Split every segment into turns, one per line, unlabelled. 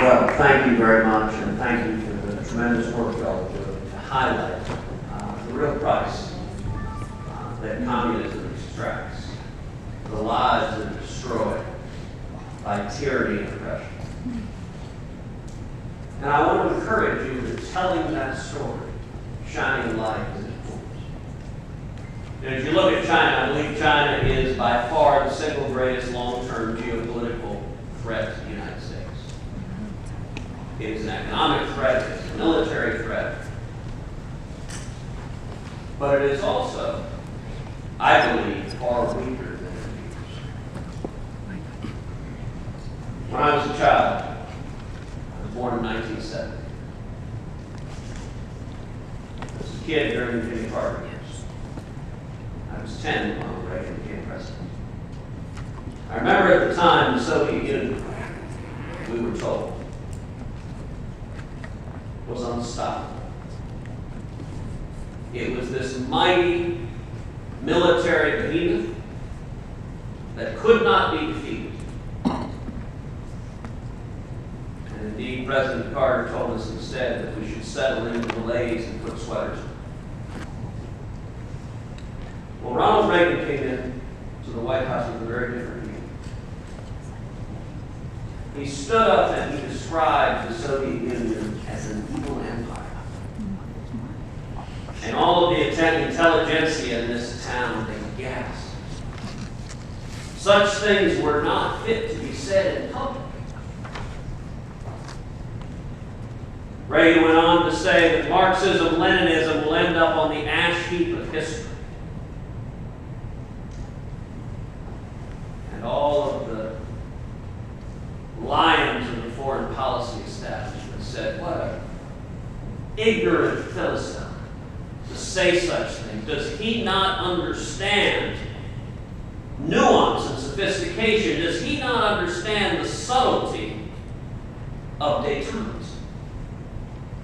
Well, thank you very much, and thank you for the tremendous work y'all are doing to highlight the real price that communism extracts, the lives that are destroyed by tyranny and oppression. And I want to encourage you that telling that story, shining light is important. And if you look at China, I believe China is by far the single greatest long-term geopolitical threat to the United States. It is an economic threat, it's a military threat. But it is also, I believe, far weaker than it appears. When I was a child, I was born in 1970. I was a kid during the Jimmy Carter years. I was 10 when Reagan became president. I remember at the time the Soviet Union, we were told, was unstoppable. It was this mighty military behemoth that could not be defeated. And indeed, President Carter told us instead that we should settle into malaise and put sweaters on. Well, Ronald Reagan came in to the White House with a very different view. He stood up and he described the Soviet Union as an evil empire. And all of the intelligentsia in this town, they gasped. Such things were not fit to be said in public. Reagan went on to say that Marxism-Leninism will end up on the ash heap of history. And all of the lions of the foreign policy establishment said, what an ignorant Philistine to say such things. Does he not understand nuance and sophistication? Does he not understand the subtlety of détente?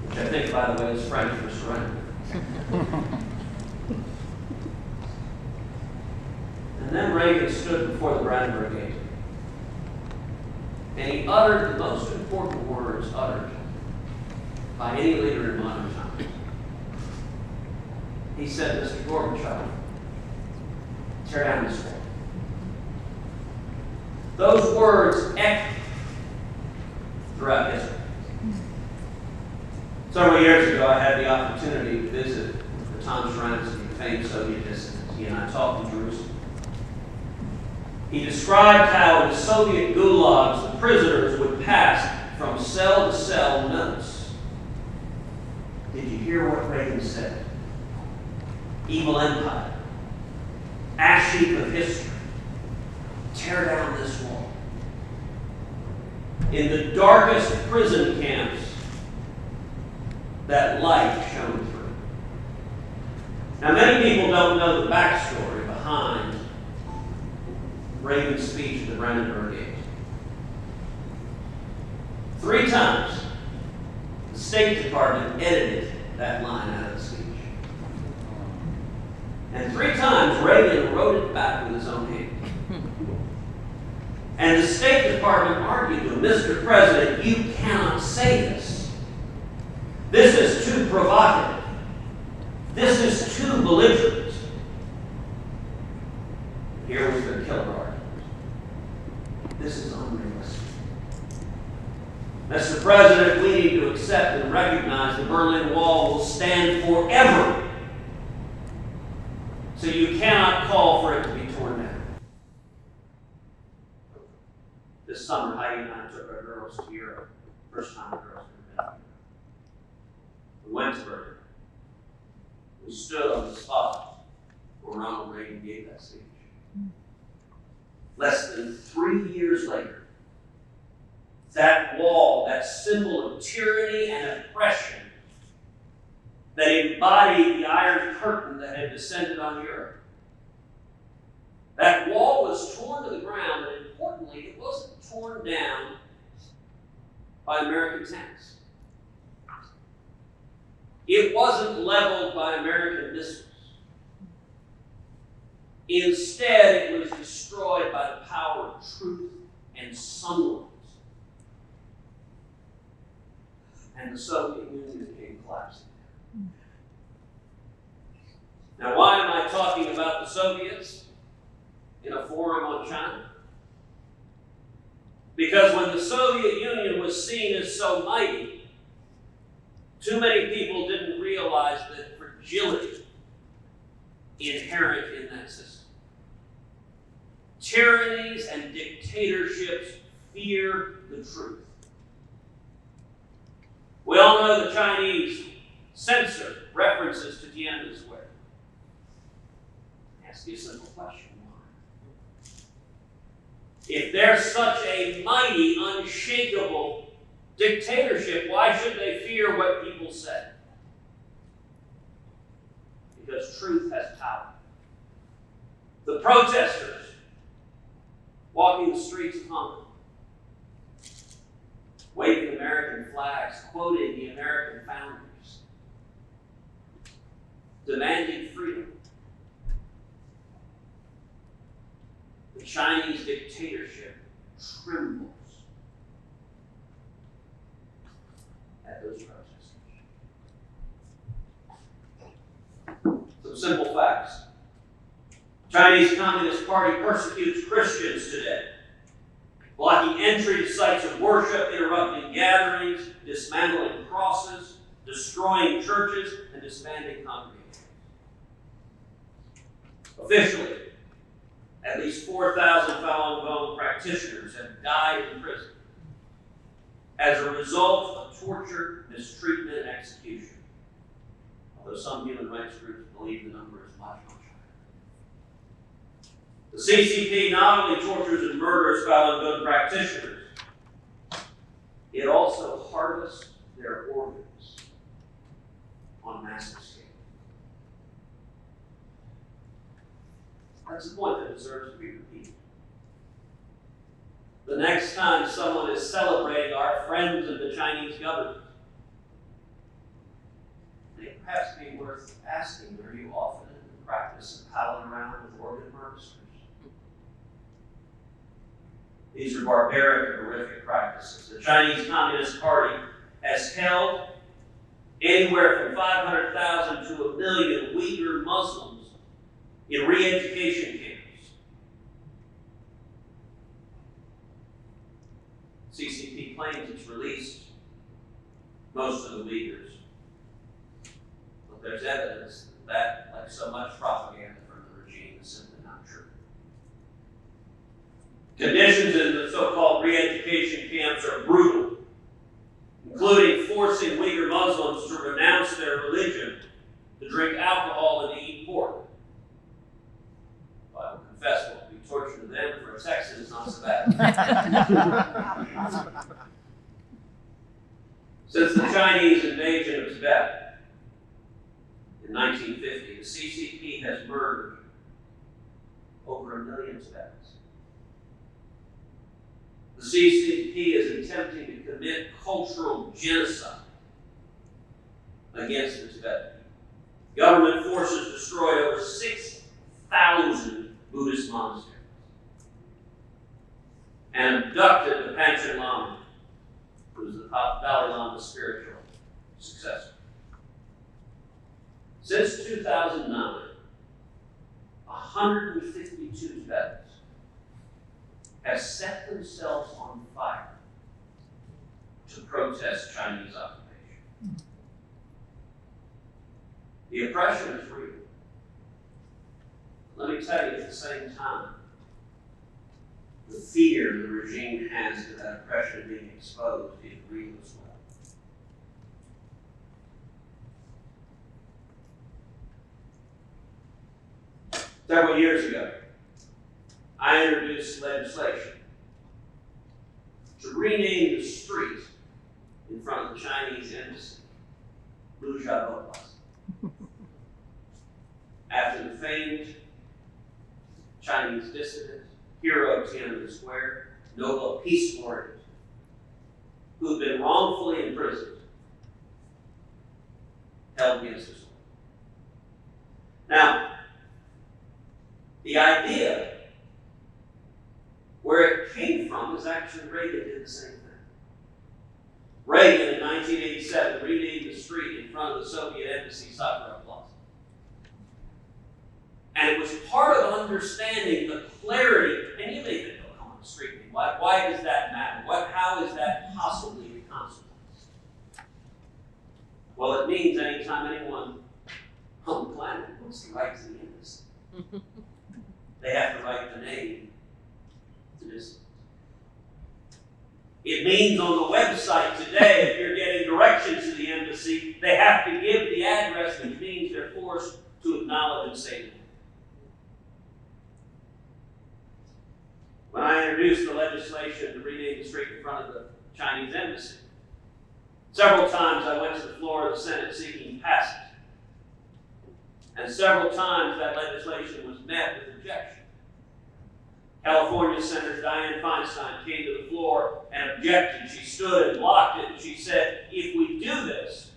Which I think, by the way, is French for surrender. And then Reagan stood before the Brandenburg Gate. And he uttered the most important words uttered by any leader in modern times. He said, Mr. Gorbachev, tear down this wall. Those words echoed throughout history. Several years ago, I had the opportunity to visit the Tom Sharansky, the famed Soviet dissident. He and I talked in Jerusalem. He described how in the Soviet gulags, the prisoners would pass from cell to cell notes. Did you hear what Reagan said? Evil empire. Ash heap of history. Tear down this wall. In the darkest prison camps, that light shone through. Now, many people don't know the backstory behind Reagan's speech at the Brandenburg Gate. 3 times, the State Department edited that line out of the speech. And 3 times, Reagan wrote it back with his own hand. And the State Department argued to him, Mr. President, you cannot say this. This is too provocative. This is too belligerent. Here was their killer argument. This is unrealistic. Mr. President, we need to accept and recognize the Berlin Wall will stand forever. So you cannot call for it to be torn down. This summer, Heidi and I took our girls to Europe. First time the girls had been. We went to Berlin. We stood on the spot where Ronald Reagan gave that speech. Less than 3 years later, that wall, that symbol of tyranny and oppression that embodied the Iron Curtain that had descended on Europe, that wall was torn to the ground, and importantly, it wasn't torn down by American tanks. It wasn't leveled by American missiles. Instead, it was destroyed by the power of truth and sunlight. and the Soviet Union came collapsing. Now, why am I talking about the Soviets in a forum on China? Because when the Soviet Union was seen as so mighty, too many people didn't realize the fragility inherent in that system. Tyrannies and dictatorships fear the truth. We all know the Chinese censor references to Tiananmen Square. Ask you a simple question. Why? If they're such a mighty, unshakable dictatorship, why should they fear what people say? Because truth has power. The protesters walking the streets of Hong Kong, waving American flags, quoting the American founders, demanding freedom. The Chinese dictatorship trembles at those protesters. Some simple facts. Chinese Communist Party persecutes Christians today, blocking entry to sites of worship, interrupting gatherings, dismantling crosses, destroying churches, and disbanding congregations. Officially, at least 4,000 Falun Gong practitioners have died in prison as a result of torture, mistreatment, and execution, although some human rights groups believe the number is much, much higher. The CCP not only tortures and murders Falun Gong practitioners, it also harvests their organs on massive scale. That's a point that deserves to be repeated. The next time someone is celebrating our friends of the Chinese government, it may perhaps be worth asking, are you often in the practice of palling around with organ harvesters? These are barbaric and horrific practices. The Chinese Communist Party has held anywhere from 500,000 to 1 million Uyghur Muslims in re-education camps. CCP claims it's released most of the Uyghurs. But there's evidence that, like so much propaganda from the regime, is simply not true. Conditions in the so-called re-education camps are brutal, including forcing Uyghur Muslims to renounce their religion, to drink alcohol, and to eat pork. Well, I will confess what will be torture to them. For a Texan, it's not so bad. Since the Chinese invasion of Tibet in 1950, the CCP has murdered over 1 million Tibetans. The CCP is attempting to commit cultural genocide against the Tibetan people. Government forces destroyed over 6,000 Buddhist monasteries and abducted the Panchen Lama, who was the Dalai Lama's spiritual successor. Since 2009, 152 Tibetans have set themselves on fire to protest Chinese occupation. The oppression is real. Let me tell you, at the same time, the fear the regime has to that oppression being exposed is real as well. Several years ago, I introduced legislation to rename the street in front of the Chinese embassy Lujiabou Plaza, after the famed Chinese dissident, hero of Tiananmen Square, Nobel Peace Laureate, who had been wrongfully imprisoned, held against his will. Now, the idea where it came from is actually Reagan did the same thing. Reagan in 1987, renamed the street in front of the Soviet Embassy Sakura Plaza. And it was part of understanding the clarity, and you may think, oh, come on, street name. Why does that matter? How is that possibly a consequence? Well, it means anytime anyone on the planet wants to write to the embassy, they have to write the name to this. It means on the website today, if you're getting directions to the embassy, they have to give the address, which means they're forced to acknowledge and say the name. When I introduced the legislation to rename the street in front of the Chinese embassy, several times I went to the floor of the Senate seeking passage. And several times that legislation was met with rejection. California Senator Dianne Feinstein came to the floor and objected. She stood and blocked it, and she said, if we do this,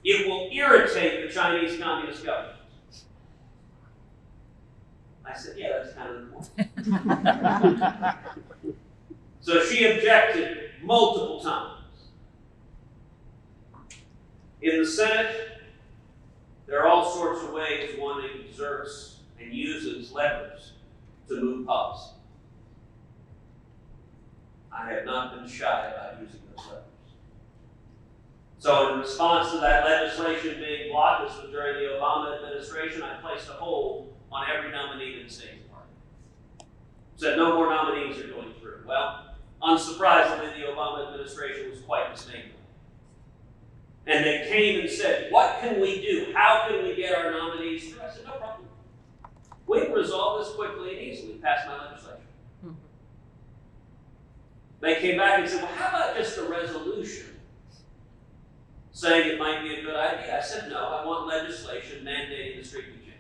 it will irritate the Chinese Communist government. I said, yeah, that's kind of the point. So she objected multiple times. In the Senate, there are all sorts of ways one exerts and uses levers to move policy. I have not been shy about using those levers. So in response to that legislation being blocked, this was during the Obama administration, I placed a hold on every nominee to the State Department. Said no more nominees are going through. Well, unsurprisingly, the Obama administration was quite dismayed. And they came and said, what can we do? How can we get our nominees through? I said, no problem. We can resolve this quickly and easily. Pass my legislation. Mm-hmm. They came back and said, well, how about just a resolution saying it might be a good idea? I said, no, I want legislation mandating the street be changed.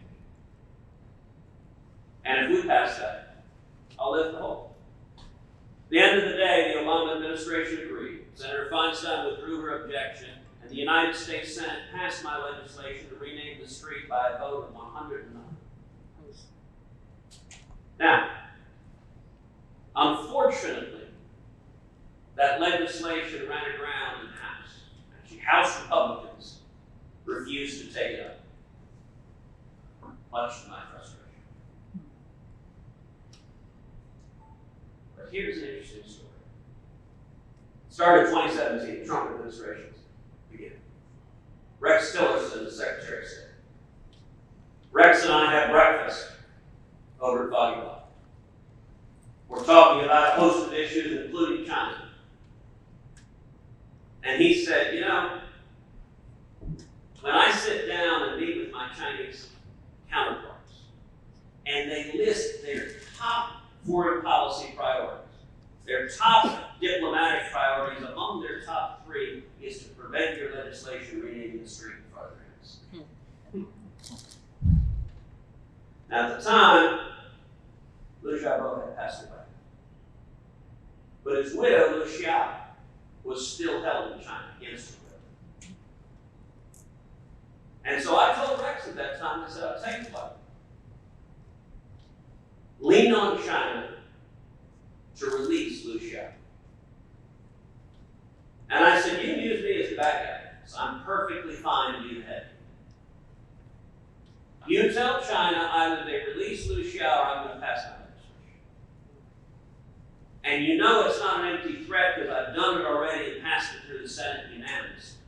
And if we pass that, I'll lift the hold. At the end of the day, the Obama administration agreed. Senator Feinstein withdrew her objection, and the United States Senate passed my legislation to rename the street by a vote of 109. Now, unfortunately, that legislation ran aground in the House. Actually, House Republicans refused to take it up, much to my frustration. But here's an interesting story. Started in 2017, Trump administrations began. Rex Tillerson, the Secretary of State. Rex and I had breakfast over at Foggy Bottom. We're talking about a host of issues, including China. And he said, you know, when I sit down and meet with my Chinese counterparts, and they list their top foreign policy priorities, their top diplomatic priorities, among their top three is to prevent your legislation renaming the street in front of their embassy. Now, at the time, Liu Xiaobo had passed away. But his widow, Liu Xia, was still held in China against her will. And so I told Rex at that time, I said, I'll tell you what. Lean on China to release Liu Xia. And I said, you can use me as the bad guy, so I'm perfectly fine to be the head. You tell China either they release Liu Xia or I'm going to pass my legislation. And you know it's not an empty threat because I've done it already and passed it through the Senate unanimously.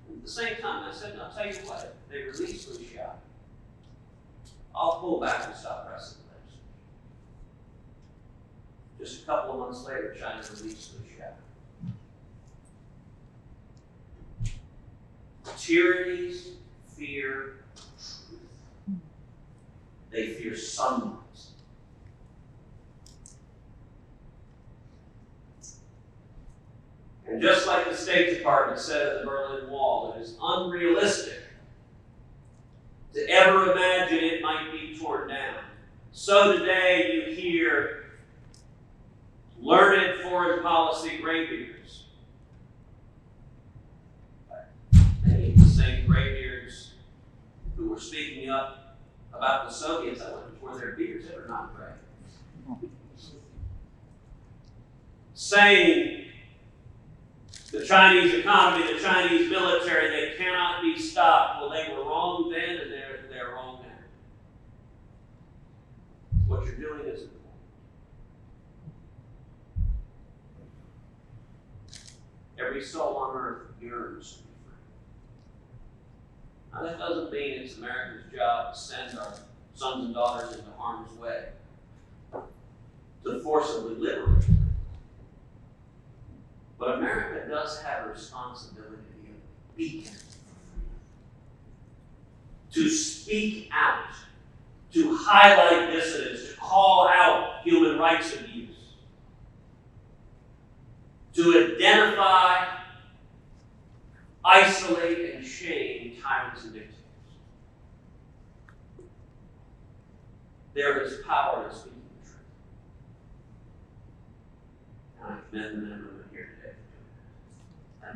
At the same time, I said, I'll tell you what, if they release Liu Xia, I'll pull back and stop pressing the legislation. Just a couple of months later, China released Liu Xia. Tyrannies fear truth. They fear sunrise. And just like the State Department said of the Berlin Wall, it is unrealistic to ever imagine it might be torn down. So today you hear learned foreign policy graybeards. Many of the same graybeards who were speaking up about the Soviets, I wonder, were their beards ever not gray? Saying The Chinese economy, the Chinese military, they cannot be stopped. Well, they were wrong then, and they're wrong now. What you're doing is important. Every soul on earth yearns to be free. Now, that doesn't mean it's America's job to send our sons and daughters into harm's way, to forcibly liberate them. But America does have a responsibility to be a beacon for freedom. To speak out, to highlight dissidents, to call out human rights abuse, to identify, isolate, and shame tyrants and dictators. There is power in speaking the truth. And I commend the men and women here today for doing that.